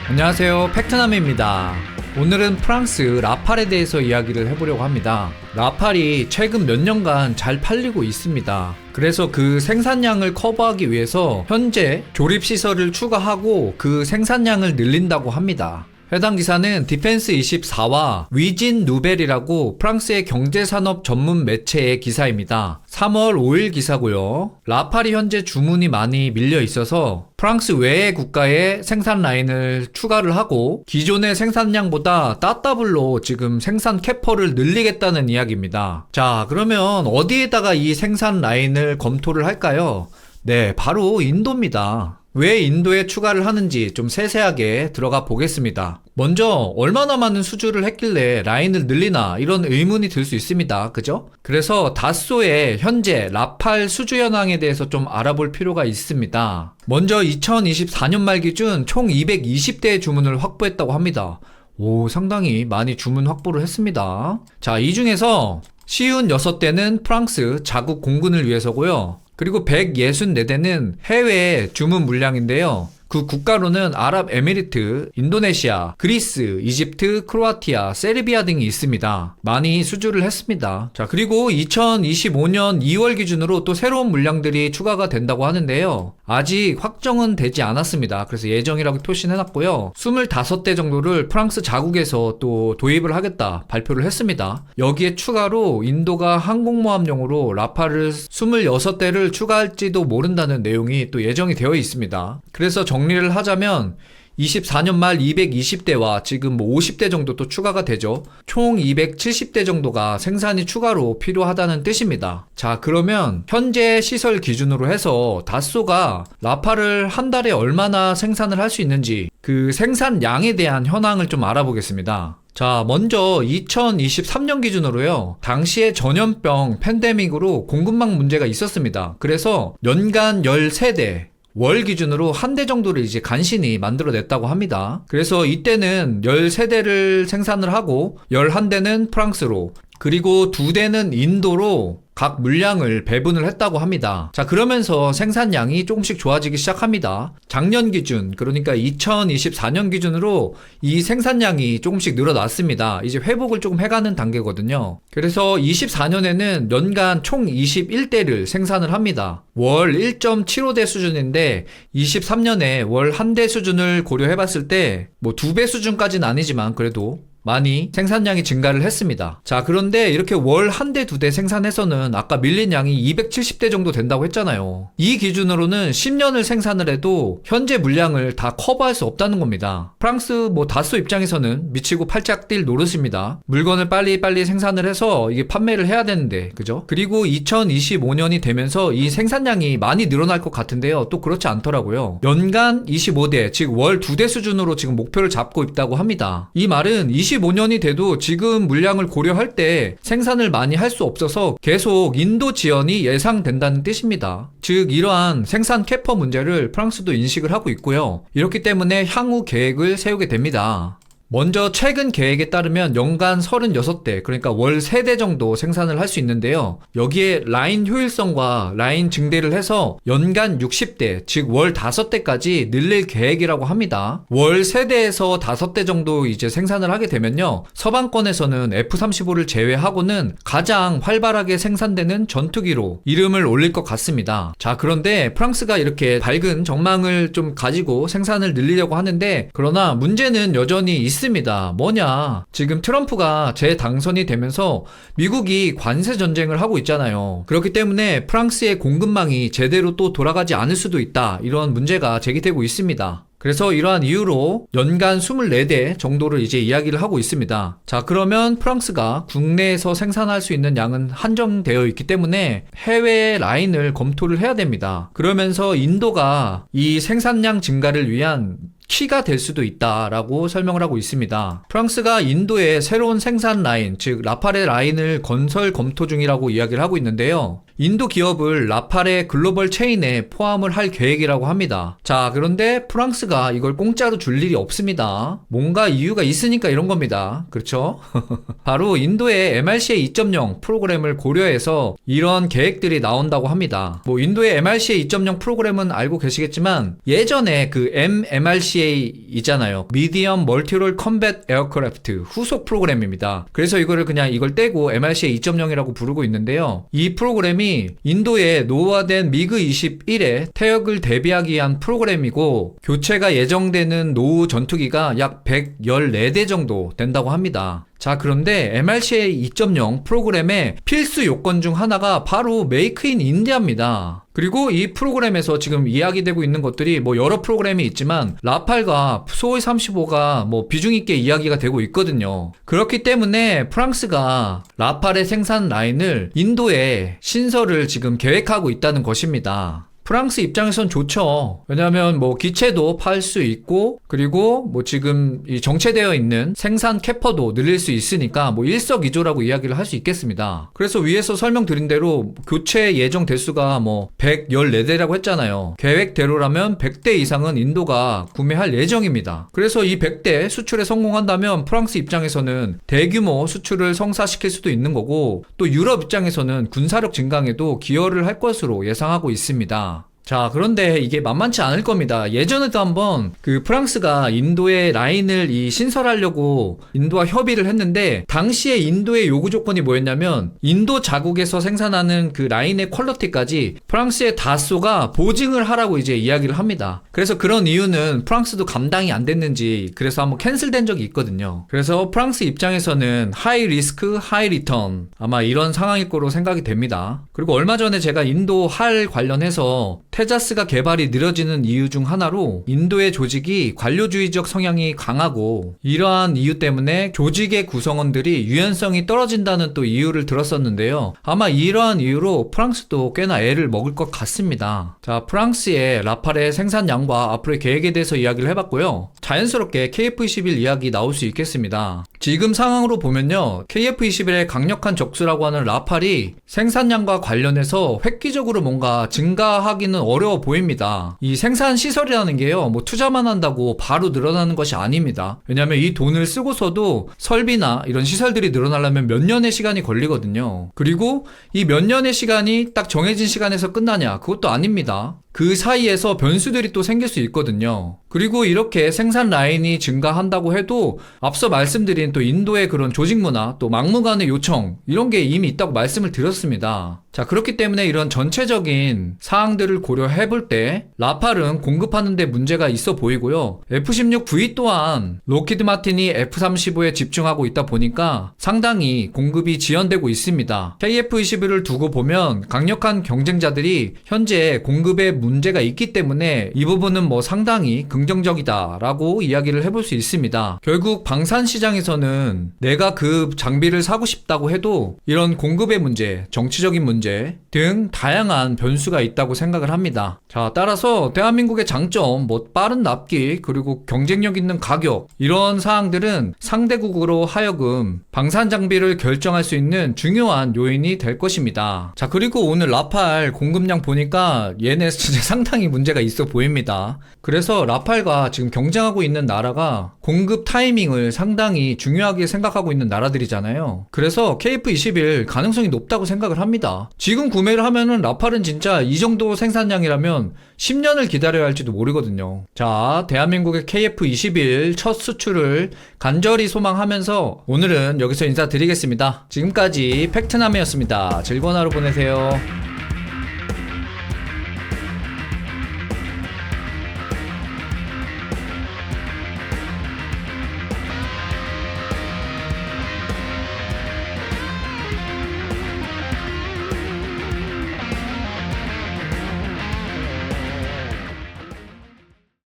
안녕하세요, 팩트남입니다. 오늘은 프랑스 라팔에 대해서 이야기를 해보려고 합니다. 라팔이 최근 몇 년간 잘 팔리고 있습니다. 그래서 그 생산량을 커버하기 위해서 현재 조립시설을 추가하고 그 생산량을 늘린다고 합니다. 해당 기사는 디펜스24와 위진 누벨이라고 프랑스의 경제산업 전문 매체의 기사입니다. 3월 5일 기사고요. 라팔이 현재 주문이 많이 밀려 있어서 프랑스 외의 국가에 생산 라인을 추가를 하고 기존의 생산량보다 따따블로 지금 생산 캐퍼를 늘리겠다는 이야기입니다. 자, 그러면 어디에다가 이 생산 라인을 검토를 할까요? 네, 바로 인도입니다. 왜 인도에 추가를 하는지 좀 세세하게 들어가 보겠습니다. 먼저 얼마나 많은 수주를 했길래 라인을 늘리나 이런 의문이 들 수 있습니다. 그죠? 그래서 다쏘의 현재 라팔 수주 현황에 대해서 좀 알아볼 필요가 있습니다. 먼저 2024년 말 기준 총 220대의 주문을 확보했다고 합니다. 오, 상당히 많이 주문 확보를 했습니다. 자, 이 중에서 56대는 프랑스 자국 공군을 위해서고요. 그리고 164대는 해외 주문 물량인데요. 그 국가로는 아랍에미리트, 인도네시아, 그리스, 이집트, 크로아티아, 세르비아 등이 있습니다. 많이 수주를 했습니다. 자, 그리고 2025년 2월 기준으로 또 새로운 물량들이 추가가 된다고 하는데요. 아직 확정은 되지 않았습니다. 그래서 예정이라고 표시해놨고요. 25대 정도를 프랑스 자국에서 또 도입을 하겠다 발표를 했습니다. 여기에 추가로 인도가 항공모함용으로 라팔을 26대를 추가할지도 모른다는 내용이 또 예정이 되어 있습니다. 그래서 정리를 하자면 24년 말 220대와 지금 50대 정도 또 추가가 되죠. 총 270대 정도가 생산이 추가로 필요하다는 뜻입니다. 자, 그러면 현재 시설 기준으로 해서 다쏘가 라팔을 한 달에 얼마나 생산을 할 수 있는지 그 생산량에 대한 현황을 좀 알아보겠습니다. 자, 먼저 2023년 기준으로요. 당시에 전염병 팬데믹으로 공급망 문제가 있었습니다. 그래서 연간 13대 월 기준으로 한 대 정도를 이제 간신히 만들어냈다고 합니다. 그래서 이때는 13대를 생산을 하고 11대는 프랑스로, 그리고 2대는 인도로 각 물량을 배분을 했다고 합니다. 자, 그러면서 생산량이 조금씩 좋아지기 시작합니다. 작년 기준, 그러니까 2024년 기준으로 이 생산량이 조금씩 늘어났습니다. 이제 회복을 조금 해가는 단계거든요. 그래서 24년에는 연간 총 21대를 생산을 합니다. 월 1.75대 수준인데 23년에 월 1대 수준을 고려해봤을 때 뭐 2배 수준까지는 아니지만 그래도 많이 생산량이 증가를 했습니다. 자, 그런데 이렇게 월 한 대, 2대 생산해서는 아까 밀린 양이 270대 정도 된다고 했잖아요. 이 기준으로는 10년을 생산을 해도 현재 물량을 다 커버할 수 없다는 겁니다. 프랑스 다쏘 입장에서는 미치고 팔짝 뛸 노릇입니다. 물건을 빨리 생산을 해서 이게 판매를 해야 되는데, 그죠? 그리고 2025년이 되면서 이 생산량이 많이 늘어날 것 같은데요. 또 그렇지 않더라고요. 연간 25대, 즉 월 2대 수준으로 지금 목표를 잡고 있다고 합니다. 이 말은 25년이 돼도 지금 물량을 고려할 때 생산을 많이 할 수 없어서 계속 인도 지연이 예상된다는 뜻입니다. 즉 이러한 생산 캐퍼 문제를 프랑스도 인식을 하고 있고요. 이렇기 때문에 향후 계획을 세우게 됩니다. 먼저 최근 계획에 따르면 연간 36대, 그러니까 월 3대 정도 생산을 할 수 있는데요. 여기에 라인 효율성과 라인 증대를 해서 연간 60대, 즉 월 5대까지 늘릴 계획이라고 합니다. 월 3대에서 5대 정도 이제 생산을 하게 되면요. 서방권에서는 F-35를 제외하고는 가장 활발하게 생산되는 전투기로 이름을 올릴 것 같습니다. 자, 그런데 프랑스가 이렇게 밝은 전망을 좀 가지고 생산을 늘리려고 하는데, 그러나 문제는 여전히 있습니다. 뭐냐, 지금 트럼프가 재당선이 되면서 미국이 관세 전쟁을 하고 있잖아요. 그렇기 때문에 프랑스의 공급망이 제대로 또 돌아가지 않을 수도 있다, 이런 문제가 제기되고 있습니다. 그래서 이러한 이유로 연간 24대 정도를 이제 이야기를 하고 있습니다. 자, 그러면 프랑스가 국내에서 생산할 수 있는 양은 한정되어 있기 때문에 해외 라인을 검토를 해야 됩니다. 그러면서 인도가 이 생산량 증가를 위한 키가 될 수도 있다라고 설명을 하고 있습니다. 프랑스가 인도에 새로운 생산 라인, 즉 라팔의 라인을 건설 검토 중이라고 이야기를 하고 있는데요. 인도 기업을 라팔의 글로벌 체인에 포함을 할 계획이라고 합니다. 자, 그런데 프랑스가 이걸 공짜로 줄 일이 없습니다. 뭔가 이유가 있으니까 이런 겁니다. 그렇죠? 바로 인도의 MRCA 2.0 프로그램을 고려해서 이런 계획들이 나온다고 합니다. 뭐 인도의 MRCA 2.0 프로그램은 알고 계시겠지만 예전에 그 MRCA 있잖아요. Medium Multi-Role Combat Aircraft 후속 프로그램입니다. 그래서 이걸 떼고 MRCA 2.0이라고 부르고 있는데요. 이 프로그램이 인도의 노후화된 미그 21의 퇴역을 대비하기 위한 프로그램이고 교체가 예정되는 노후 전투기가 약 114대 정도 된다고 합니다. 자, 그런데 MRCA 2.0 프로그램의 필수 요건 중 하나가 바로 메이크 인 인디아입니다. 그리고 이 프로그램에서 지금 이야기되고 있는 것들이 뭐 여러 프로그램이 있지만 라팔과 수호이 35가 뭐 비중 있게 이야기가 되고 있거든요. 그렇기 때문에 프랑스가 라팔의 생산 라인을 인도에 신설을 지금 계획하고 있다는 것입니다. 프랑스 입장에선 좋죠. 왜냐하면 뭐 기체도 팔 수 있고 그리고 뭐 지금 이 정체되어 있는 생산 캐퍼도 늘릴 수 있으니까 뭐 일석이조라고 이야기를 할 수 있겠습니다. 그래서 위에서 설명드린 대로 교체 예정 대수가 뭐 114대라고 했잖아요. 계획대로라면 100대 이상은 인도가 구매할 예정입니다. 그래서 이 100대 수출에 성공한다면 프랑스 입장에서는 대규모 수출을 성사시킬 수도 있는 거고 또 유럽 입장에서는 군사력 증강에도 기여를 할 것으로 예상하고 있습니다. 자, 그런데 이게 만만치 않을 겁니다. 예전에도 한번 그 프랑스가 인도의 라인을 신설하려고 인도와 협의를 했는데 당시에 인도의 요구 조건이 뭐였냐면 인도 자국에서 생산하는 그 라인의 퀄리티까지 프랑스의 다소가 보증을 하라고 이제 이야기를 합니다. 그래서 그런 이유는 프랑스도 감당이 안 됐는지 그래서 한번 캔슬된 적이 있거든요. 그래서 프랑스 입장에서는 하이 리스크 하이 리턴 아마 이런 상황일 거로 생각이 됩니다. 그리고 얼마 전에 제가 인도 할 관련해서 테자스가 개발이 느려지는 이유 중 하나로 인도의 조직이 관료주의적 성향이 강하고 이러한 이유 때문에 조직의 구성원들이 유연성이 떨어진다는 또 이유를 들었었는데요. 아마 이러한 이유로 프랑스도 꽤나 애를 먹을 것 같습니다. 자, 프랑스의 라팔의 생산량과 앞으로의 계획에 대해서 이야기를 해봤고요. 자연스럽게 KF-21 이야기 나올 수 있겠습니다. 지금 상황으로 보면요. KF-21의 강력한 적수라고 하는 라팔이 생산량과 관련해서 획기적으로 뭔가 증가하기는 어려워 보입니다. 이 생산 시설이라는 게요, 뭐 투자만 한다고 바로 늘어나는 것이 아닙니다. 왜냐하면 이 돈을 쓰고서도 설비나 이런 시설들이 늘어나려면 몇 년의 시간이 걸리거든요. 그리고 이 몇 년의 시간이 딱 정해진 시간에서 끝나냐? 그것도 아닙니다. 그 사이에서 변수들이 또 생길 수 있거든요. 그리고 이렇게 생산 라인이 증가한다고 해도 앞서 말씀드린 또 인도의 그런 조직 문화, 또 막무가내 요청 이런 게 이미 있다고 말씀을 드렸습니다. 자, 그렇기 때문에 이런 전체적인 사항들을 고려해 볼 때 라팔은 공급하는 데 문제가 있어 보이고요. F-16V 또한 로키드 마틴이 F-35에 집중하고 있다 보니까 상당히 공급이 지연되고 있습니다. KF-21을 두고 보면 강력한 경쟁자들이 현재 공급에 문제가 있기 때문에 이 부분은 뭐 상당히 긍정적이다라고 이야기를 해볼 수 있습니다. 결국 방산 시장에서는 내가 그 장비를 사고 싶다고 해도 이런 공급의 문제, 정치적인 문제 등 다양한 변수가 있다고 생각을 합니다. 자, 따라서 대한민국의 장점, 뭐 빠른 납기, 그리고 경쟁력 있는 가격 이런 사항들은 상대국으로 하여금 방산 장비를 결정할 수 있는 중요한 요인이 될 것입니다. 자, 그리고 오늘 라팔 공급량 보니까 얘네 진짜 상당히 문제가 있어 보입니다. 그래서 라팔과 지금 경쟁하고 있는 나라가 공급 타이밍을 상당히 중요하게 생각하고 있는 나라들이잖아요. 그래서 KF-21 가능성이 높다고 생각을 합니다. 지금 구매를 하면은 라팔은 진짜 이 정도 생산량이라면 10년을 기다려야 할지도 모르거든요. 자, 대한민국의 KF-21 첫 수출을 간절히 소망하면서 오늘은 여기서 인사드리겠습니다. 지금까지 팩트남이었습니다. 즐거운 하루 보내세요.